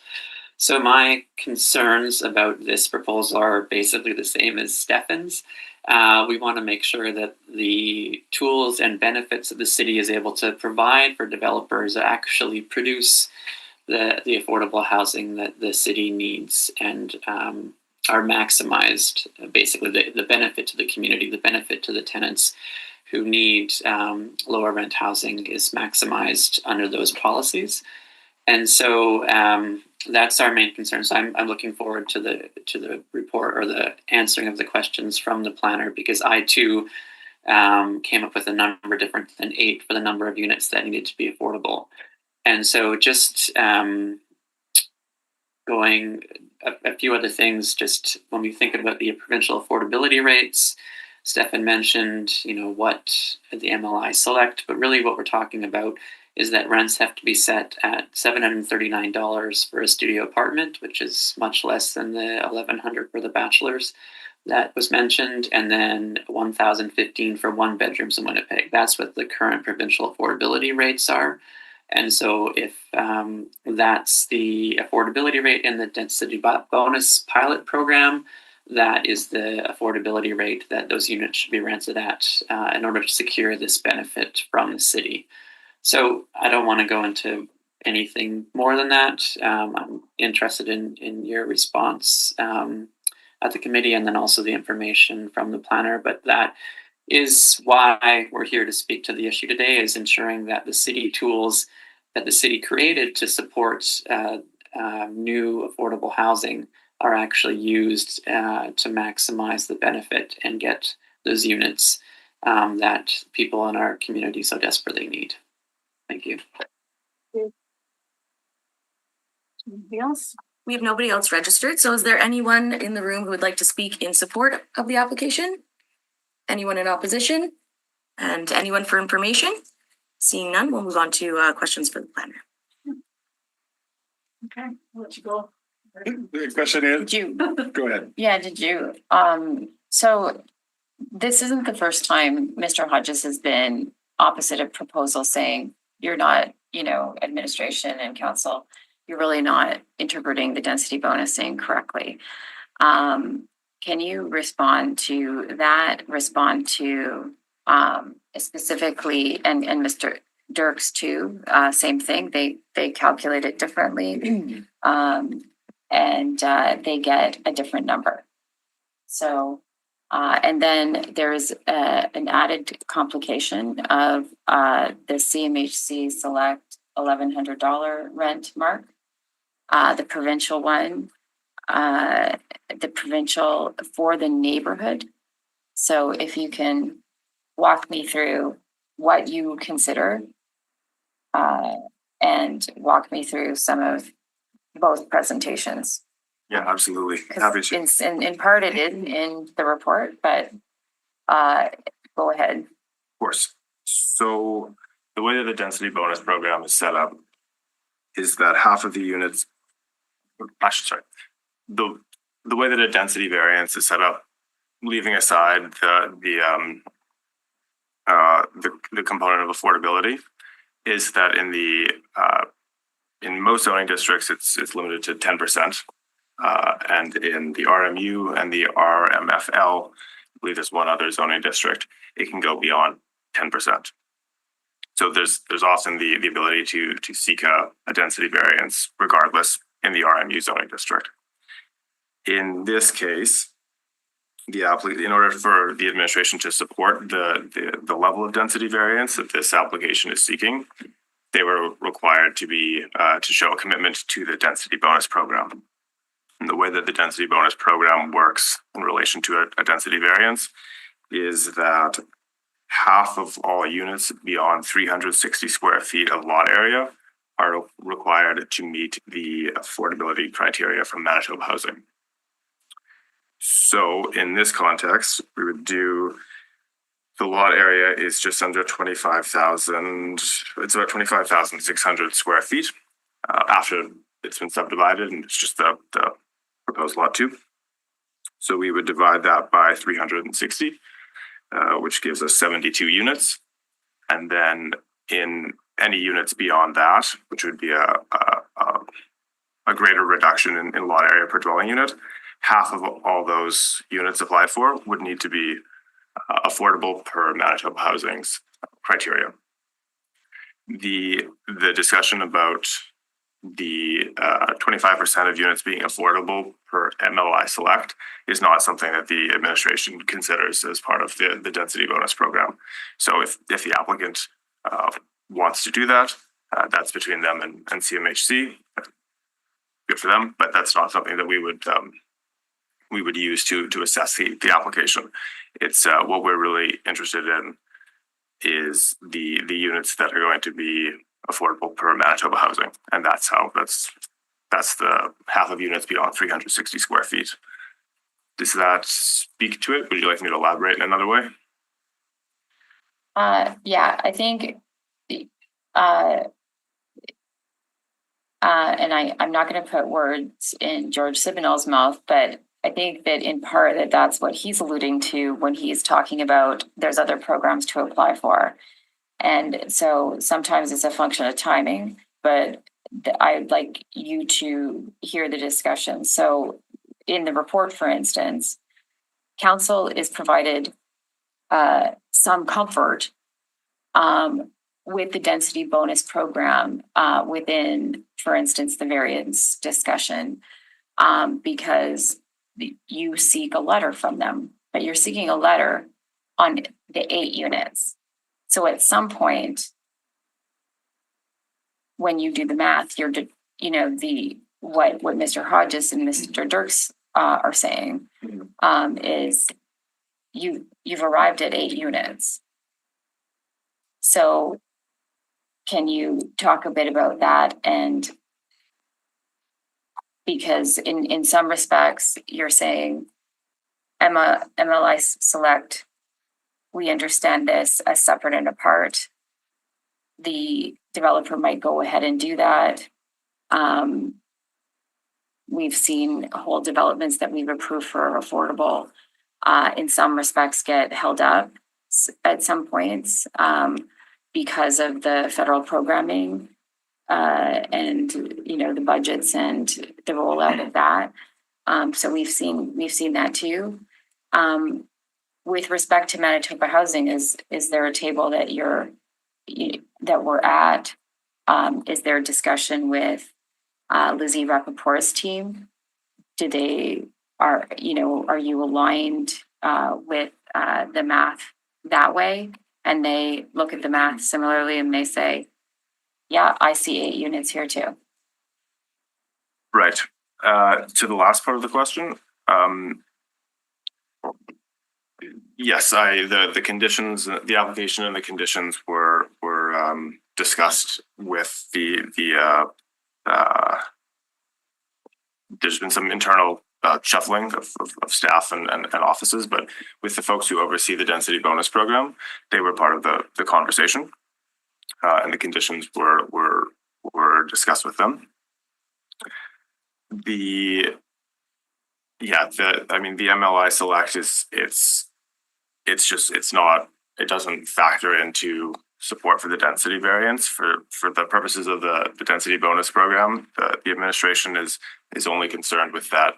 S9: So my concerns about this proposal are basically the same as Stefan's. We want to make sure that the tools and benefits that the city is able to provide for developers actually produce the affordable housing that the city needs and are maximized. Basically, the benefit to the community, the benefit to the tenants who need lower rent housing is maximized under those policies. And so that's our main concern. So I'm looking forward to the report or the answering of the questions from the planner, because I too came up with a number different than 8 for the number of units that needed to be affordable. And so just going a few other things, just when we think about the provincial affordability rates, Stefan mentioned, what the MLI select, but really what we're talking about is that rents have to be set at $739 for a studio apartment, which is much less than the $1,100 for the bachelors that was mentioned, and then $1,015 for 1 bedrooms in Winnipeg. That's what the current provincial affordability rates are. And so if that's the affordability rate in the density bonus pilot program, that is the affordability rate that those units should be rented at in order to secure this benefit from the city. So I don't want to go into anything more than that. I'm interested in your response at the committee, and then also the information from the planner. But that is why we're here to speak to the issue today, is ensuring that the city tools that the city created to support new affordable housing are actually used to maximize the benefit and get those units that people in our community so desperately need. Thank you.
S1: Anybody else?
S3: We have nobody else registered. So is there anyone in the room who would like to speak in support of the application? Anyone in opposition? And anyone for information? Seeing none, we'll move on to questions for the planner.
S1: Okay, I'll let you go.
S4: The question is,
S5: Did you?
S4: go ahead.
S5: Yeah, did you? So this isn't the first time Mr. Hodges has been opposite of proposal, saying you're not, administration and council, you're really not interpreting the density bonusing correctly. Can you respond to that? Respond to specifically, and Mr. Dirks too, same thing. They calculate it differently, and they get a different number. So, and then there's an added complication of the CMHC select $1,100 rent mark, the provincial one, the provincial for the neighborhood. So if you can walk me through what you consider and walk me through some of both presentations.
S6: Yeah, absolutely. Happy to.
S5: In part it is in the report, but go ahead.
S6: Of course. So the way that the density bonus program is set up is that half of the units, the way that a density variance is set up, leaving aside the component of affordability, is that in most zoning districts it's limited to 10%, and in the RMU and the RMFL, I believe there's one other zoning district, it can go beyond 10%. So there's often the ability to seek a density variance regardless in the RMU zoning district. In this case, in order for the administration to support the level of density variance that this application is seeking, they were required to show a commitment to the density bonus program. And the way that the density bonus program works in relation to a density variance is that half of all units beyond 360 square feet of lot area are required to meet the affordability criteria from Manitoba Housing. So in this context, we would do, the lot area is just under 25,000, it's about 25,600 square feet after it's been subdivided, and it's just the proposed lot 2. So we would divide that by 360, which gives us 72 units. And then in any units beyond that, which would be a greater reduction in lot area per dwelling unit, half of all those units applied for would need to be affordable per Manitoba Housing's criteria. The discussion about the 25% of units being affordable per MLI Select is not something that the administration considers as part of the density bonus program. So if the applicant wants to do that, that's between them and CMHC. Good for them, but that's not something that we would use to assess the application. It's what we're really interested in is the units that are going to be affordable per Manitoba Housing, and that's the half of units beyond 360 square feet. Does that speak to it? Would you like me to elaborate in another way?
S5: Yeah, I think and I'm not going to put words in George Sibinall's mouth, but I think that in part that's what he's alluding to when he's talking about there's other programs to apply for. And so sometimes it's a function of timing, but I'd like you to hear the discussion. So in the report, for instance, council is provided some comfort with the density bonus program within, for instance, the variance discussion, because you seek a letter from them, but you're seeking a letter on the 8 units. So at some point, when you do the math, what Mr. Hodges and Mr. Dirks are saying is you've arrived at 8 units. So can you talk a bit about that? And because in some respects, you're saying MLI Select, we understand this as separate and apart. The developer might go ahead and do that. We've seen whole developments that we've approved for affordable, in some respects, get held up at some points because of the federal programming and the budgets and the rollout of that. So we've seen that too. With respect to Manitoba Housing, is there a table that that we're at? Is there a discussion with Lizzie Rappaport's team? Are you aligned with the math that way? And they look at the math similarly and they say, yeah, I see 8 units here too.
S6: Right. To the last part of the question, yes, the conditions, the application and the conditions were discussed with the there's been some internal shuffling of staff and offices, but with the folks who oversee the density bonus program, they were part of the conversation, and the conditions were discussed with them. The MLI Select it doesn't factor into support for the density variance for the purposes of the density bonus program. The administration is only concerned with that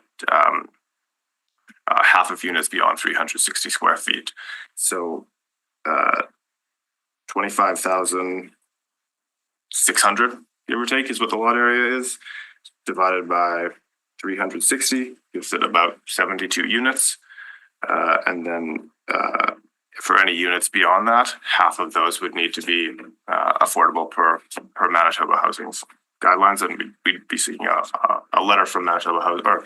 S6: half of units beyond 360 square feet. So 25,600, give or take, is what the lot area is, divided by 360 gives it about 72 units. And then for any units beyond that, half of those would need to be affordable per Manitoba Housing's guidelines, and we'd be seeking a letter from Manitoba Housing or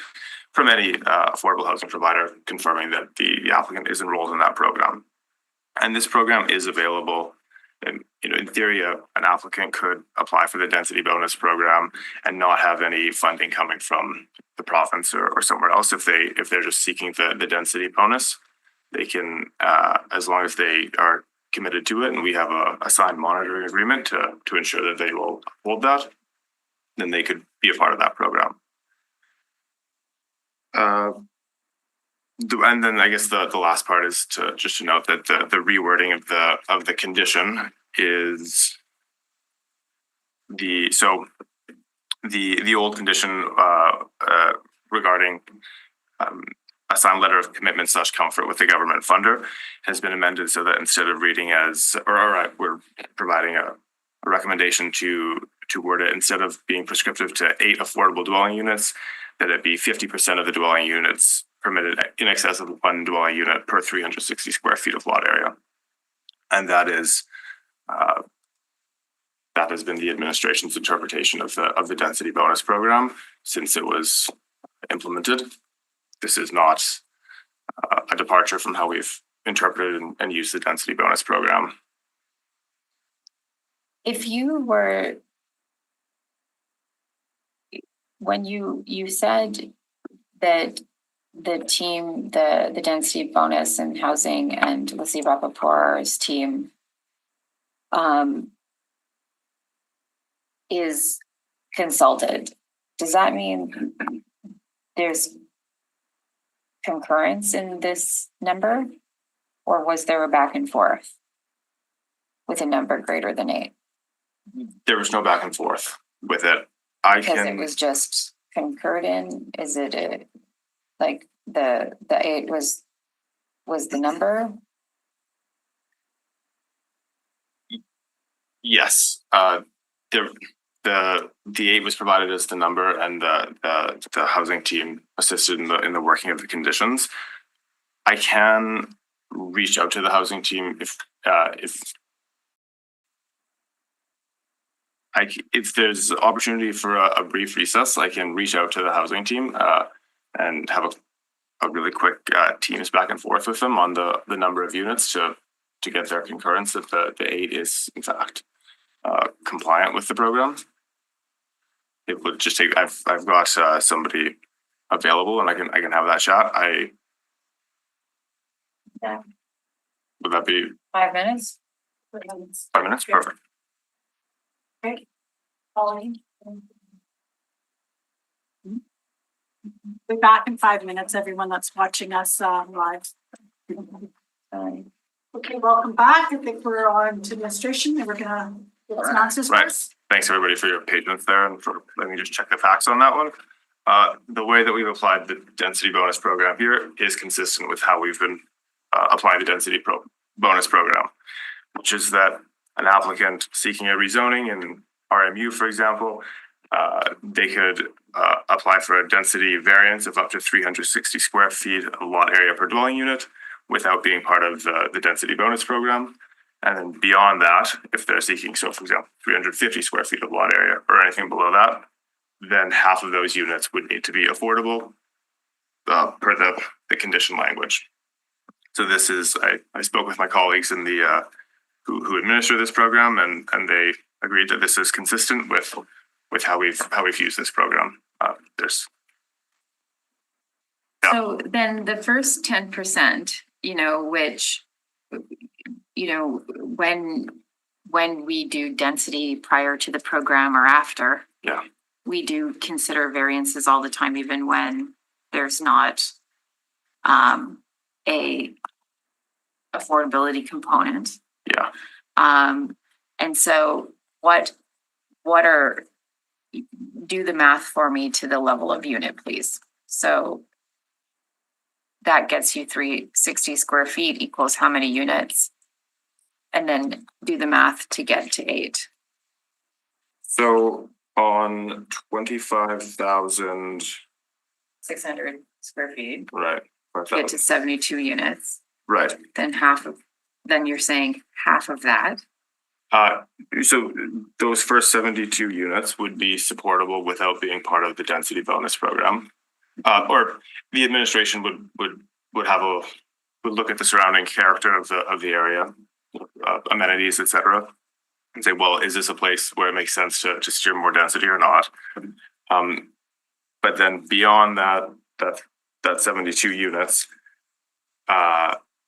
S6: from any affordable housing provider confirming that the applicant is enrolled in that program. And this program is available. And in theory, an applicant could apply for the density bonus program and not have any funding coming from the province or somewhere else. If they're just seeking the density bonus, they can, as long as they are committed to it, and we have a signed monitoring agreement to ensure that they will uphold that, then they could be a part of that program. And then I guess the last part is to just to note that the rewording of the condition is the old condition regarding a signed letter of commitment / comfort with the government funder has been amended so that instead of reading as we're providing a recommendation to word it, instead of being prescriptive to 8 affordable dwelling units, that it be 50% of the dwelling units permitted in excess of 1 dwelling unit per 360 square feet of lot area. And that is that has been the administration's interpretation of the density bonus program since it was implemented. This is not a departure from how we've interpreted and used the density bonus program.
S5: If you were, when you said that the team, the density bonus and housing and Lucy Rappaport's team is consulted, does that mean there's concurrence in this number? Or was there a back and forth with a number greater than 8?
S6: There was no back and forth with it.
S5: Because it was just concurred in. Is it like the 8 was the number?
S6: Yes. The 8 was provided as the number, and the housing team assisted in the working of the conditions. I can reach out to the housing team if there's opportunity for a brief recess. I can reach out to the housing team and have a really quick Teams back and forth with them on the number of units to get their concurrence that the 8 is in fact compliant with the program. It would just take. I've got somebody available, and I can have that chat.
S5: Yeah.
S6: Would that be
S5: 5 minutes?
S6: 5 minutes? Perfect.
S1: Great. Pauline? We're back in 5 minutes, everyone that's watching us live. Okay, welcome back. I think we're on to administration and we're gonna get some answers.
S6: Right. Thanks everybody for your patience there and for letting me just check the facts on that one. The way that we've applied the density bonus program here is consistent with how we've been applying the density bonus program, which is that an applicant seeking a rezoning in RMU, for example, they could apply for a density variance of up to 360 square feet of lot area per dwelling unit without being part of the density bonus program. And then beyond that, if they're seeking, so for example, 350 square feet of lot area or anything below that, then half of those units would need to be affordable per the condition language. So this is, I spoke with my colleagues in the who administer this program, and they agreed that this is consistent with how we've used this program.
S5: So then the first 10%, which, when we do density prior to the program or after,
S6: Yeah.
S5: we do consider variances all the time, even when there's not a affordability component.
S6: Yeah.
S5: And so do the math for me to the level of unit, please. So that gets you 360 square feet equals how many units? And then do the math to get to 8.
S6: So on 25,000,
S5: 600 square feet,
S6: right?
S5: get to 72 units.
S6: Right.
S5: Then you're saying half of that.
S6: So those first 72 units would be supportable without being part of the density bonus program, or the administration would look at the surrounding character of the area, amenities, etc., and say, well, is this a place where it makes sense to steer more density or not? But then beyond that 72 units,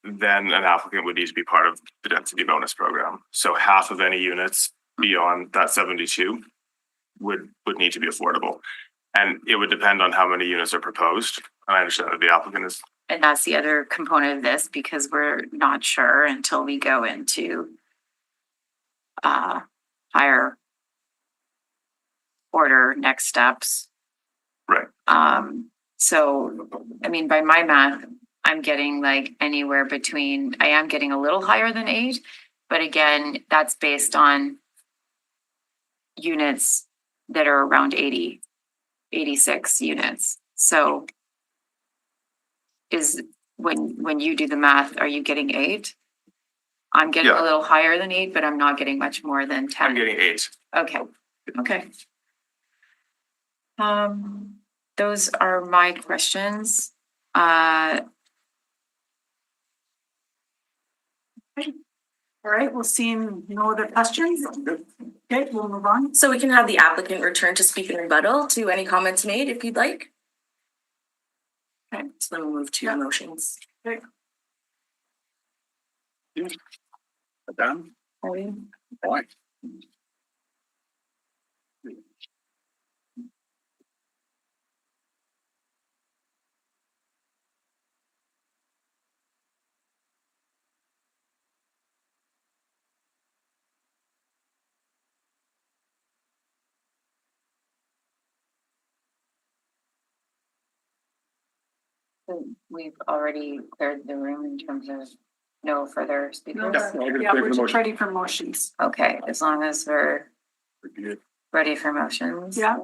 S6: then an applicant would need to be part of the density bonus program. So half of any units beyond that 72 would need to be affordable. And it would depend on how many units are proposed. And I understand that the applicant is
S5: and that's the other component of this, because we're not sure until we go into higher order next steps.
S6: Right.
S5: So, I mean, by my math, I'm getting like anywhere between, I am getting a little higher than 8, but again, that's based on units that are around 80, 86 units. So is when you do the math, are you getting 8? I'm getting
S6: Yeah.
S5: a little higher than 8, but I'm not getting much more than 10.
S6: I'm getting 8.
S5: Okay, okay. Those are my questions.
S1: All right, we'll see no other questions. Okay, we'll move on.
S3: So we can have the applicant return to speak in rebuttal to any comments made if you'd like. Okay, so then we'll move to motions.
S4: Done? Why?
S5: We've already cleared the room in terms of no further speakers.
S4: Yeah, I'm gonna
S1: Yeah,
S4: take
S1: we're
S4: the
S1: just
S4: motion.
S1: ready for motions.
S5: Okay, as long as we're
S4: Good.
S5: ready for motions.
S1: Yeah.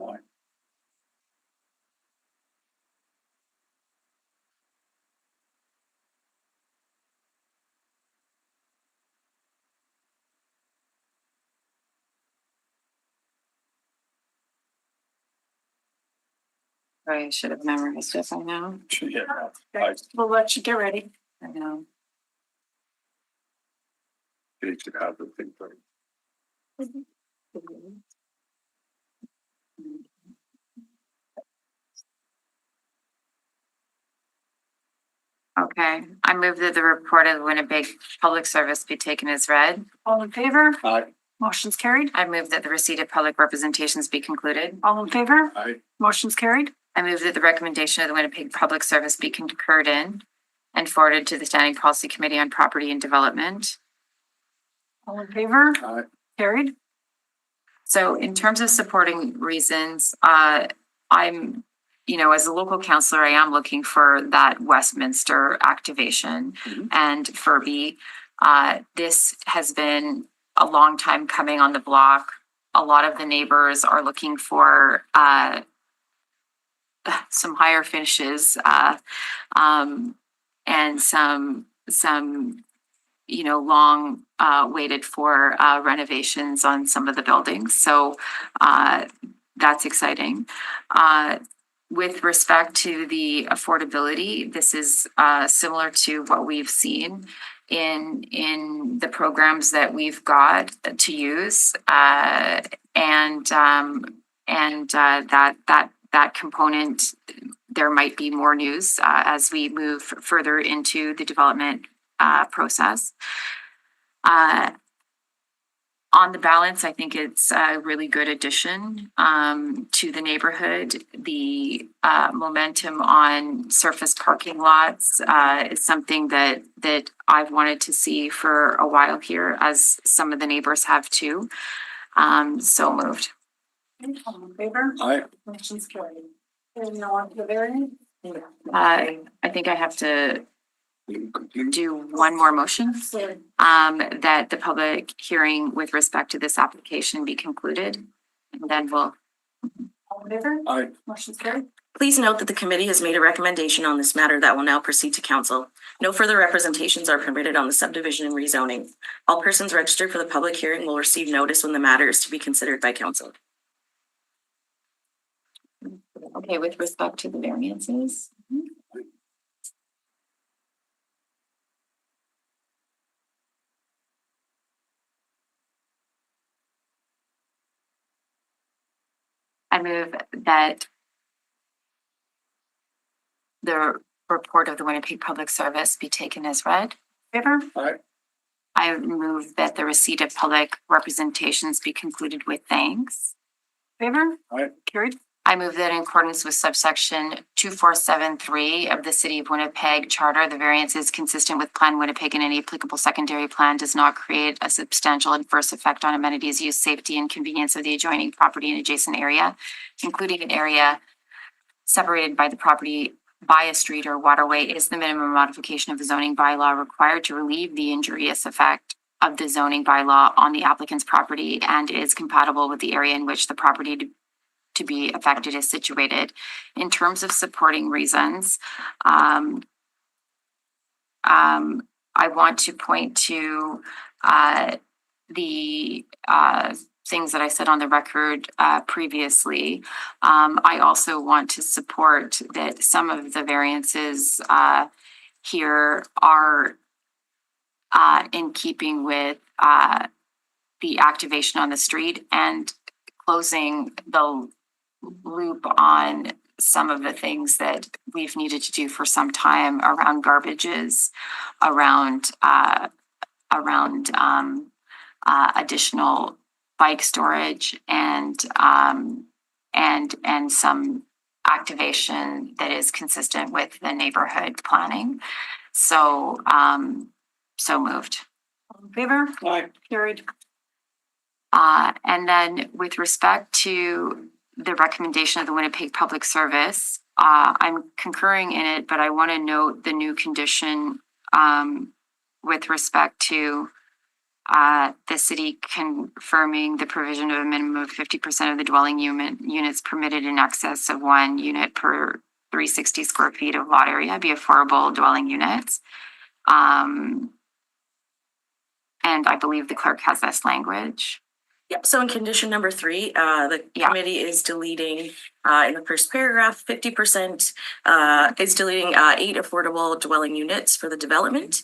S5: I should have memorized it by now.
S4: Yeah.
S1: Okay, we'll let you get ready.
S5: I know.
S4: You should have the thing for
S5: Okay, I move that the report of the Winnipeg Public Service be taken as read.
S1: All in favor?
S4: Aye.
S1: Motion's carried.
S5: I move that the receipt of public representations be concluded.
S1: All in favor?
S4: Aye.
S1: Motion's carried.
S5: I move that the recommendation of the Winnipeg Public Service be concurred in and forwarded to the Standing Policy Committee on Property and Development.
S1: All in favor?
S4: Aye.
S1: Carried.
S5: So in terms of supporting reasons, I'm, as a local councillor, I am looking for that Westminster activation.
S4: Mhm.
S5: And Furby, this has been a long time coming on the block. A lot of the neighbors are looking for some higher finishes and some long waited for renovations on some of the buildings. So that's exciting. With respect to the affordability, this is similar to what we've seen in the programs that we've got to use, and that component, there might be more news as we move further into the development process. On the balance, I think it's a really good addition to the neighborhood. The momentum on surface parking lots is something that I've wanted to see for a while here, as some of the neighbors have too. So moved.
S1: All in favor?
S4: Aye.
S1: Motion's carried. And now on to the variance.
S5: I think I have to do one more motion. That the public hearing with respect to this application be concluded, and then we'll.
S1: All in favor?
S4: Aye.
S1: Motion's carried.
S3: Please note that the committee has made a recommendation on this matter that will now proceed to council. No further representations are permitted on the subdivision and rezoning. All persons registered for the public hearing will receive notice when the matter is to be considered by council.
S5: Okay, with respect to the variances. I move that the report of the Winnipeg Public Service be taken as read.
S1: Favor?
S4: Aye.
S5: I move that the receipt of public representations be concluded with thanks.
S1: Favor?
S4: Aye.
S1: Carried.
S5: I move that in accordance with subsection 2473 of the City of Winnipeg Charter, the variance is consistent with Plan Winnipeg and any applicable secondary plan does not create a substantial adverse effect on amenities, use, safety, and convenience of the adjoining property and adjacent area, including an area separated by the property by a street or waterway, is the minimum modification of the zoning bylaw required to relieve the injurious effect of the zoning bylaw on the applicant's property and is compatible with the area in which the property to be affected is situated. In terms of supporting reasons, I want to point to the things that I said on the record previously. I also want to support that some of the variances here are in keeping with the activation on the street and closing the loop on some of the things that we've needed to do for some time around garbages, around additional bike storage and some activation that is consistent with the neighborhood planning. So moved.
S1: All in favor?
S4: Aye.
S1: Carried.
S5: And then with respect to the recommendation of the Winnipeg Public Service, I'm concurring in it, but I want to note the new condition with respect to the city confirming the provision of a minimum of 50% of the dwelling units permitted in excess of 1 unit per 360 square feet of lot area be affordable dwelling units. And I believe the clerk has this language.
S3: Yep, so in condition number 3, the committee is deleting in the first paragraph, 50% is deleting 8 affordable dwelling units for the development.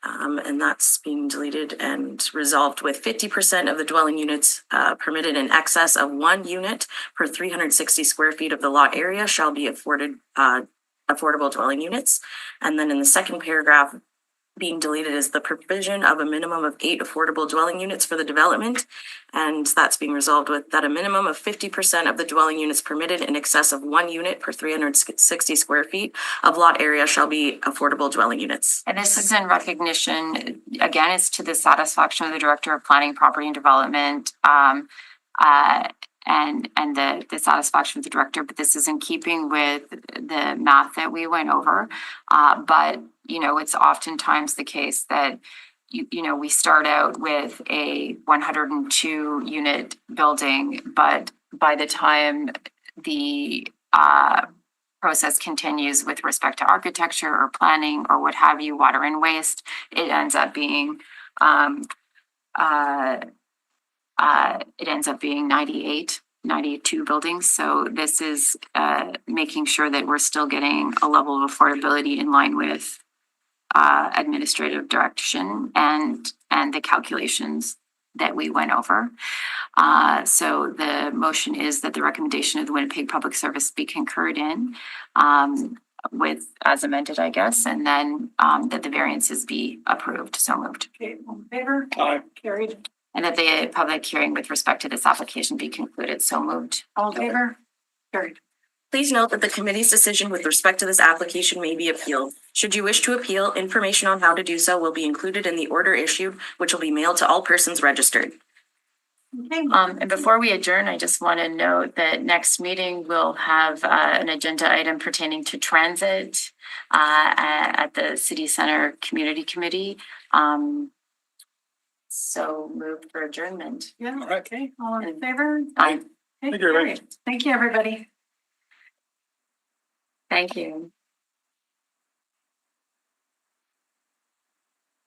S3: And that's being deleted and resolved with 50% of the dwelling units permitted in excess of 1 unit per 360 square feet of the lot area shall be afforded affordable dwelling units. And then in the second paragraph, being deleted is the provision of a minimum of 8 affordable dwelling units for the development. And that's being resolved with that a minimum of 50% of the dwelling units permitted in excess of 1 unit per 360 square feet of lot area shall be affordable dwelling units.
S5: And this is in recognition, again, it's to the satisfaction of the Director of Planning, Property and Development, and the satisfaction of the director, but this is in keeping with the math that we went over. But, you know, it's oftentimes the case that, you know, we start out with a 102 unit building, but by the time the process continues with respect to architecture or planning or what have you, water and waste, it ends up being 98, 92 buildings. So this is making sure that we're still getting a level of affordability in line with administrative direction and the calculations that we went over. So the motion is that the recommendation of the Winnipeg Public Service be concurred in with as amended, I guess, and then that the variances be approved. So moved.
S1: Okay, all in favor?
S4: Aye.
S1: Carried.
S5: And that the public hearing with respect to this application be concluded. So moved.
S1: All in favor? Carried.
S3: Please note that the committee's decision with respect to this application may be appealed. Should you wish to appeal, information on how to do so will be included in the order issued, which will be mailed to all persons registered.
S1: Okay.
S5: And before we adjourn, I just want to note that next meeting we'll have an agenda item pertaining to transit at the City Center Community Committee. So moved for adjournment.
S1: Yeah,
S4: All right.
S1: okay, all in favor?
S5: Aye.
S1: Okay,
S4: Thank you, everybody.
S1: carried. Thank you, everybody.
S5: Thank you.